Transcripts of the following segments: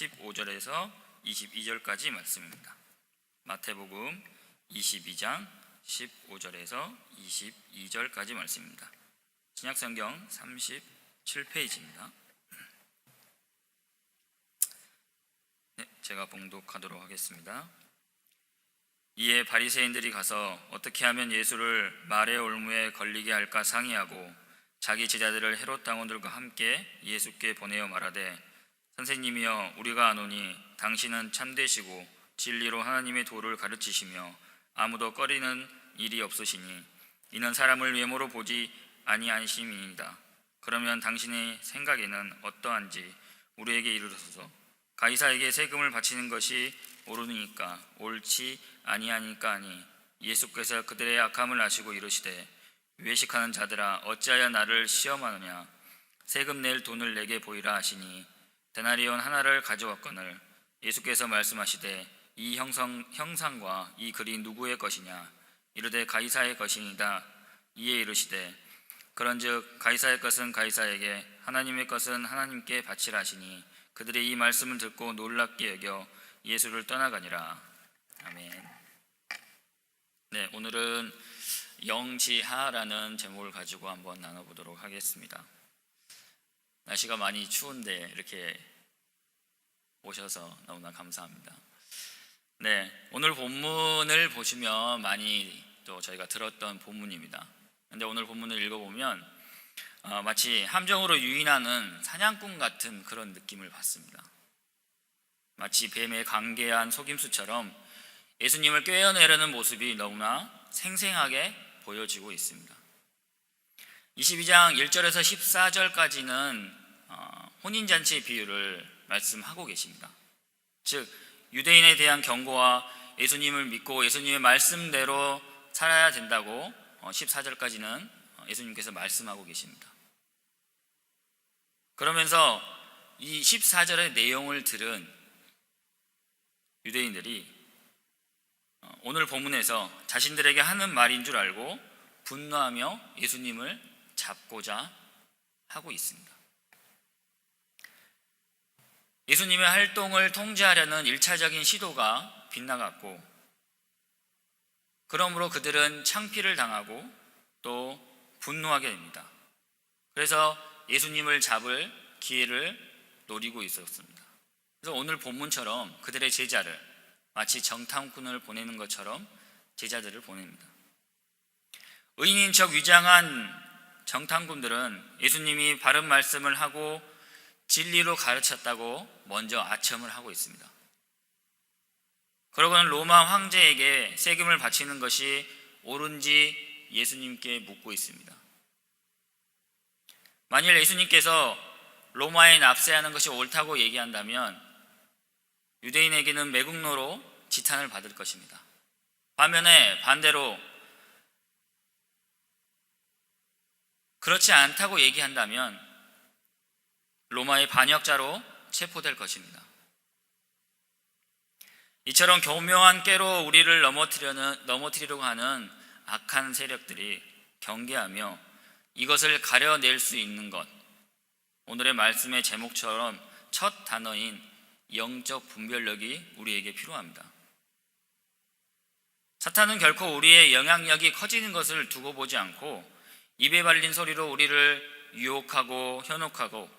15절에서 22절까지 말씀입니다. 마태복음 22장 15절에서 22절까지 말씀입니다. 신약성경 37페이지입니다. 제가 봉독하도록 하겠습니다. 이에 바리새인들이 가서 어떻게 하면 예수를 말의 올무에 걸리게 할까 상의하고 자기 제자들을 헤롯 당원들과 함께 예수께 보내어 말하되 선생님이여 우리가 아노니 당신은 참되시고 진리로 하나님의 도를 가르치시며 아무도 꺼리는 일이 없으시니 이는 사람을 외모로 보지 아니하심이니이다. 그러면 당신의 생각에는 어떠한지 우리에게 이르소서. 가이사에게 세금을 바치는 것이 옳으니까 옳지 아니하니까 하니 예수께서 그들의 악함을 아시고 이르시되 외식하는 자들아 어찌하여 나를 시험하느냐. 세금 낼 돈을 내게 보이라 하시니 데나리온 하나를 가져왔거늘 예수께서 말씀하시되 이 형상과 이 글이 누구의 것이냐. 이르되 가이사의 것이니이다. 이에 이르시되 그런즉 가이사의 것은 가이사에게 하나님의 것은 하나님께 바치라 하시니 그들의 이 말씀을 듣고 놀랍게 여겨 예수를 떠나가니라. 아멘. 네, 오늘은 영지하라는 제목을 가지고 한번 나눠보도록 하겠습니다. 날씨가 많이 추운데 이렇게 오셔서 너무나 감사합니다. 네, 오늘 본문을 보시면 많이 또 저희가 들었던 본문입니다. 근데 오늘 본문을 읽어보면 마치 함정으로 유인하는 사냥꾼 같은 그런 느낌을 받습니다. 마치 뱀의 간계한 속임수처럼 예수님을 꿰어내려는 모습이 너무나 생생하게 보여지고 있습니다. 22장 1절에서 14절까지는 혼인잔치의 비유를 말씀하고 계십니다. 즉 유대인에 대한 경고와 예수님을 믿고 예수님의 말씀대로 살아야 된다고 14절까지는 예수님께서 말씀하고 계십니다. 그러면서 이 14절의 내용을 들은 유대인들이 오늘 본문에서 자신들에게 하는 말인 줄 알고 분노하며 예수님을 잡고자 하고 있습니다. 예수님의 활동을 통제하려는 1차적인 시도가 빗나갔고 그러므로 그들은 창피를 당하고 또 분노하게 됩니다. 그래서 예수님을 잡을 기회를 노리고 있었습니다. 그래서 오늘 본문처럼 그들의 제자를 마치 정탐꾼을 보내는 것처럼 제자들을 보냅니다. 의인인 척 위장한 정탐꾼들은 예수님이 바른 말씀을 하고 진리로 가르쳤다고 먼저 아첨을 하고 있습니다. 그러고는 로마 황제에게 세금을 바치는 것이 옳은지 예수님께 묻고 있습니다. 만일 예수님께서 로마에 납세하는 것이 옳다고 얘기한다면 유대인에게는 매국노로 지탄을 받을 것입니다. 반대로 그렇지 않다고 얘기한다면 로마의 반역자로 체포될 것입니다. 이처럼 교묘한 꾀로 우리를 넘어뜨리려고 하는 악한 세력들이 경계하며 이것을 가려낼 수 있는 것, 오늘의 말씀의 제목처럼 첫 단어인 영적 분별력이 우리에게 필요합니다. 사탄은 결코 우리의 영향력이 커지는 것을 두고 보지 않고 입에 발린 소리로 우리를 유혹하고 현혹하고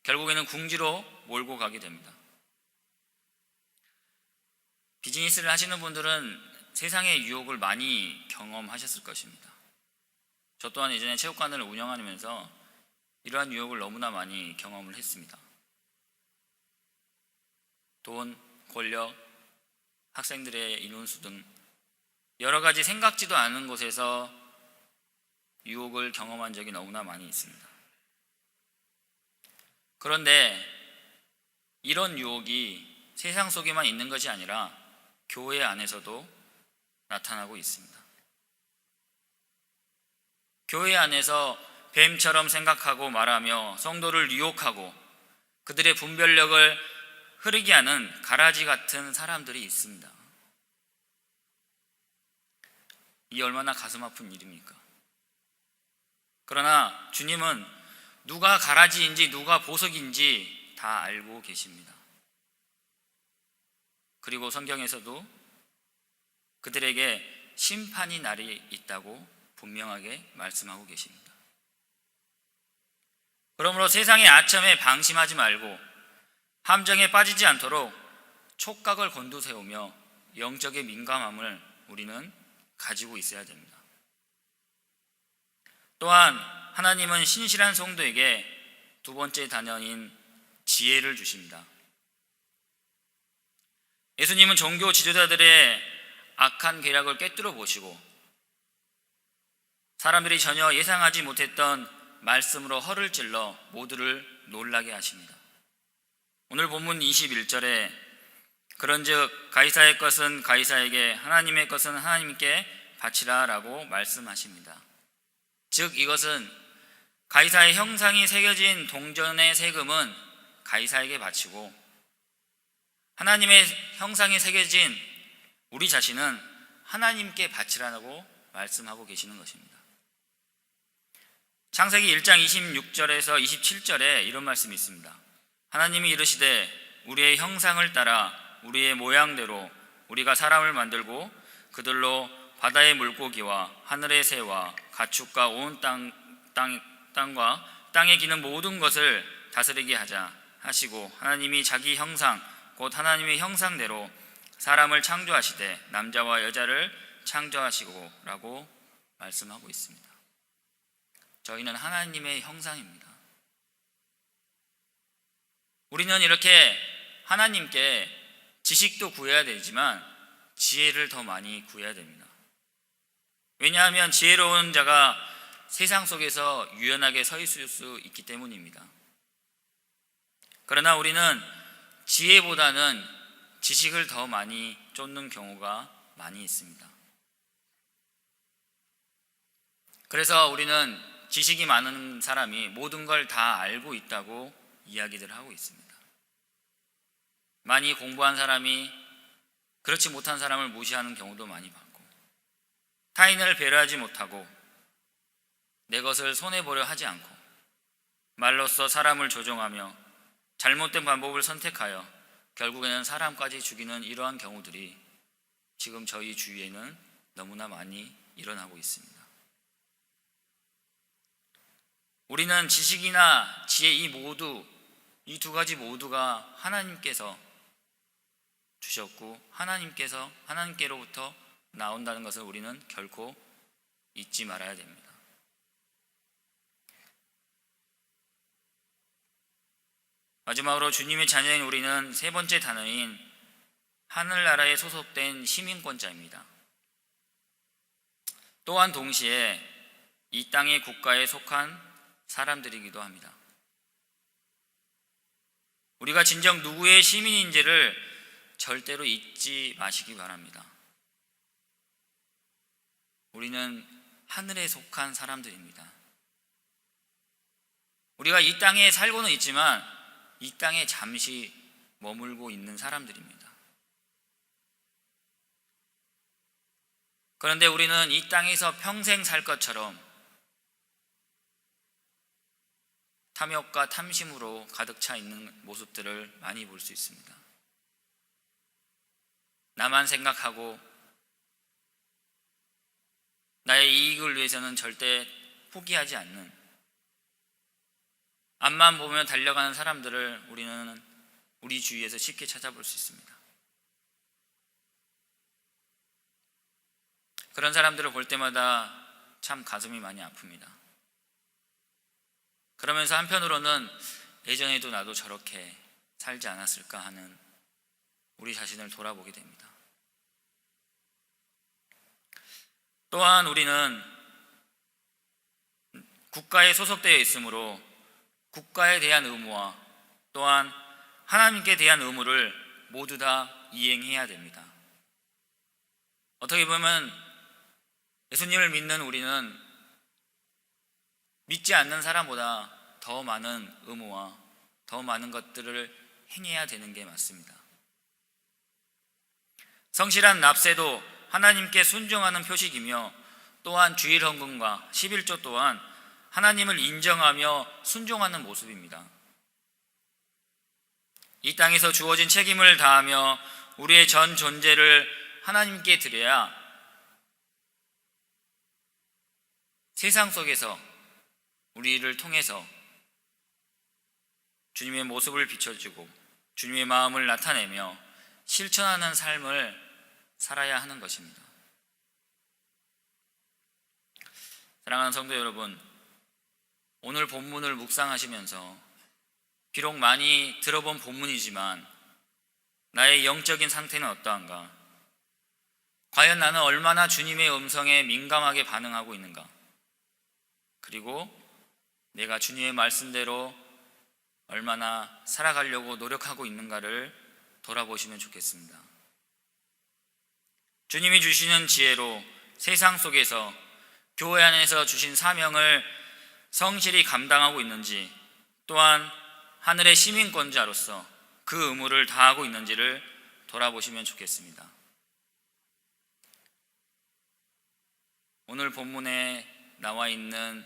결국에는 궁지로 몰고 가게 됩니다. 비즈니스를 하시는 분들은 세상의 유혹을 많이 경험하셨을 것입니다. 저 또한 예전에 체육관을 운영하면서 이러한 유혹을 너무나 많이 경험을 했습니다. 돈, 권력, 학생들의 인원수 등 여러 가지 생각지도 않은 곳에서 유혹을 경험한 적이 너무나 많이 있습니다. 그런데 이런 유혹이 세상 속에만 있는 것이 아니라 교회 안에서도 나타나고 있습니다. 교회 안에서 뱀처럼 생각하고 말하며 성도를 유혹하고 그들의 분별력을 흐르게 하는 가라지 같은 사람들이 있습니다. 이 얼마나 가슴 아픈 일입니까? 그러나 주님은 누가 가라지인지 누가 보석인지 다 알고 계십니다. 그리고 성경에서도 그들에게 심판이 날이 있다고 분명하게 말씀하고 계십니다. 그러므로 세상의 아첨에 방심하지 말고 함정에 빠지지 않도록 촉각을 곤두세우며 영적의 민감함을 우리는 가지고 있어야 됩니다. 또한 하나님은 신실한 성도에게 두 번째 단연인 지혜를 주십니다. 예수님은 종교 지도자들의 악한 계략을 꿰뚫어 보시고 사람들이 전혀 예상하지 못했던 말씀으로 허를 찔러 모두를 놀라게 하십니다. 오늘 본문 21절에 그런즉 가이사의 것은 가이사에게 하나님의 것은 하나님께 바치라 라고 말씀하십니다. 즉 이것은 가이사의 형상이 새겨진 동전의 세금은 가이사에게 바치고 하나님의 형상이 새겨진 우리 자신은 하나님께 바치라고 말씀하고 계시는 것입니다. 창세기 1장 26절에서 27절에 이런 말씀이 있습니다. 하나님이 이르시되 우리의 형상을 따라 우리의 모양대로 우리가 사람을 만들고 그들로 바다의 물고기와 하늘의 새와 가축과 온 땅과 땅에 기는 모든 것을 다스리게 하자 하시고 하나님이 자기 형상 곧 하나님의 형상대로 사람을 창조하시되 남자와 여자를 창조하시고 라고 말씀하고 있습니다. 저희는 하나님의 형상입니다. 우리는 이렇게 하나님께 지식도 구해야 되지만 지혜를 더 많이 구해야 됩니다. 왜냐하면 지혜로운 자가 세상 속에서 유연하게 서 있을 수 있기 때문입니다. 그러나 우리는 지혜보다는 지식을 더 많이 쫓는 경우가 많이 있습니다. 그래서 우리는 지식이 많은 사람이 모든 걸 다 알고 있다고 이야기들 하고 있습니다. 많이 공부한 사람이 그렇지 못한 사람을 무시하는 경우도 많이 봤고 타인을 배려하지 못하고 내 것을 손해보려 하지 않고 말로써 사람을 조종하며 잘못된 방법을 선택하여 결국에는 사람까지 죽이는 이러한 경우들이 지금 저희 주위에는 너무나 많이 일어나고 있습니다. 우리는 지식이나 지혜 이 두 가지 모두가 하나님께서 주셨고 하나님께로부터 나온다는 것을 우리는 결코 잊지 말아야 됩니다. 마지막으로 주님의 자녀인 우리는 세 번째 단어인 하늘나라에 소속된 시민권자입니다. 또한 동시에 이 땅의 국가에 속한 사람들이기도 합니다. 우리가 진정 누구의 시민인지를 절대로 잊지 마시기 바랍니다. 우리는 하늘에 속한 사람들입니다. 우리가 이 땅에 살고는 있지만 이 땅에 잠시 머물고 있는 사람들입니다. 그런데 우리는 이 땅에서 평생 살 것처럼 탐욕과 탐심으로 가득 차 있는 모습들을 많이 볼 수 있습니다. 나만 생각하고 나의 이익을 위해서는 절대 포기하지 않는 앞만 보며 달려가는 사람들을 우리는 우리 주위에서 쉽게 찾아볼 수 있습니다. 그런 사람들을 볼 때마다 참 가슴이 많이 아픕니다. 그러면서 한편으로는 예전에도 나도 저렇게 살지 않았을까 하는 우리 자신을 돌아보게 됩니다. 또한 우리는 국가에 소속되어 있으므로 국가에 대한 의무와 또한 하나님께 대한 의무를 모두 다 이행해야 됩니다. 어떻게 보면 예수님을 믿는 우리는 믿지 않는 사람보다 더 많은 의무와 더 많은 것들을 행해야 되는 게 맞습니다. 성실한 납세도 하나님께 순종하는 표식이며 또한 주일 헌금과 11조 또한 하나님을 인정하며 순종하는 모습입니다. 이 땅에서 주어진 책임을 다하며 우리의 전 존재를 하나님께 드려야 세상 속에서 우리를 통해서 주님의 모습을 비춰주고 주님의 마음을 나타내며 실천하는 삶을 살아야 하는 것입니다. 사랑하는 성도 여러분, 오늘 본문을 묵상하시면서 비록 많이 들어본 본문이지만 나의 영적인 상태는 어떠한가? 과연 나는 얼마나 주님의 음성에 민감하게 반응하고 있는가? 그리고 내가 주님의 말씀대로 얼마나 살아가려고 노력하고 있는가를 돌아보시면 좋겠습니다. 주님이 주시는 지혜로 세상 속에서 교회 안에서 주신 사명을 성실히 감당하고 있는지, 또한 하늘의 시민권자로서 그 의무를 다하고 있는지를 돌아보시면 좋겠습니다. 오늘 본문에 나와 있는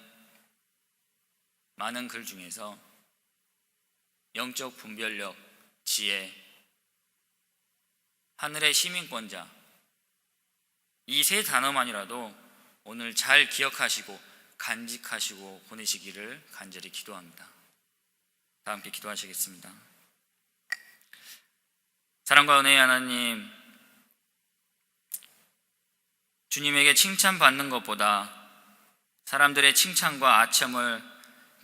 많은 글 중에서 영적 분별력, 지혜, 하늘의 시민권자, 이 세 단어만이라도 오늘 잘 기억하시고 간직하시고 보내시기를 간절히 기도합니다. 다 함께 기도하시겠습니다. 사랑과 은혜의 하나님, 주님에게 칭찬받는 것보다 사람들의 칭찬과 아첨을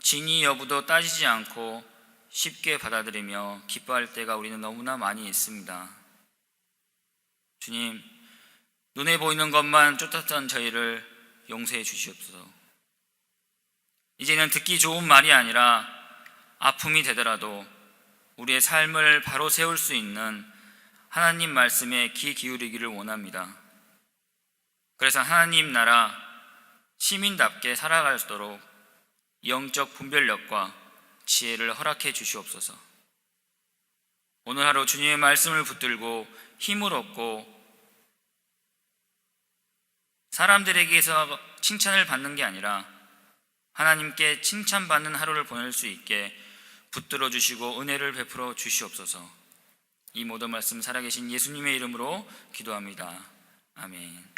진위 여부도 따지지 않고 쉽게 받아들이며 기뻐할 때가 우리는 너무나 많이 있습니다. 주님, 눈에 보이는 것만 쫓았던 저희를 용서해 주시옵소서. 이제는 듣기 좋은 말이 아니라 아픔이 되더라도 우리의 삶을 바로 세울 수 있는 하나님 말씀에 귀 기울이기를 원합니다. 그래서 하나님 나라 시민답게 살아갈 수 있도록 영적 분별력과 지혜를 허락해 주시옵소서. 오늘 하루 주님의 말씀을 붙들고 힘을 얻고 사람들에게서 칭찬을 받는 게 아니라 하나님께 칭찬받는 하루를 보낼 수 있게 붙들어 주시고 은혜를 베풀어 주시옵소서. 이 모든 말씀 살아계신 예수님의 이름으로 기도합니다. 아멘.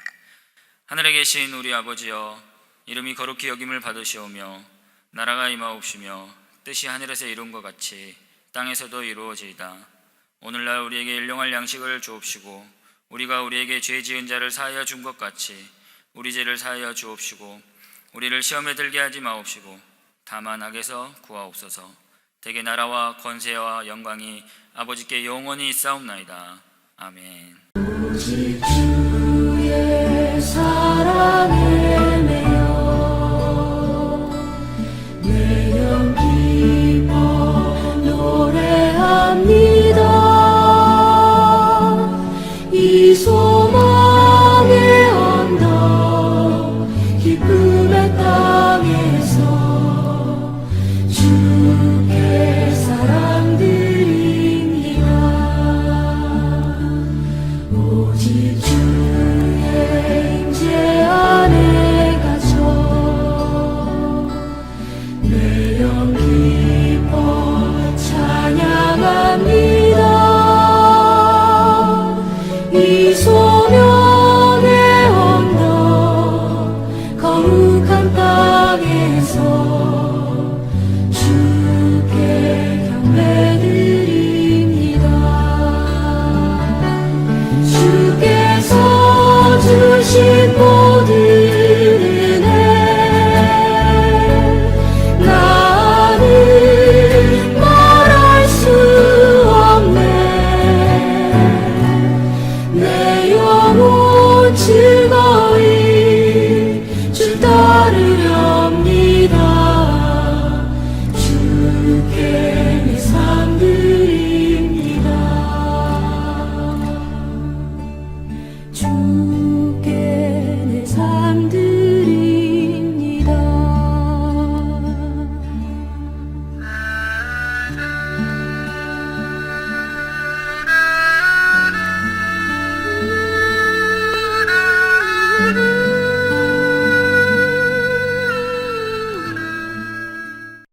하늘에 계신 우리 아버지여, 이름이 거룩히 여김을 받으시오며 나라가 임하옵시며 뜻이 하늘에서 이룬 것 같이 땅에서도 이루어지이다. 오늘날 우리에게 일용할 양식을 주옵시고 우리가 우리에게 죄 지은 자를 사하여 준 것 같이 우리 죄를 사하여 주옵시고 우리를 시험에 들게 하지 마옵시고 다만 악에서 구하옵소서. 대개 나라와 권세와 영광이 아버지께 영원히 있사옵나이다. 아멘. 오직 주의 사랑을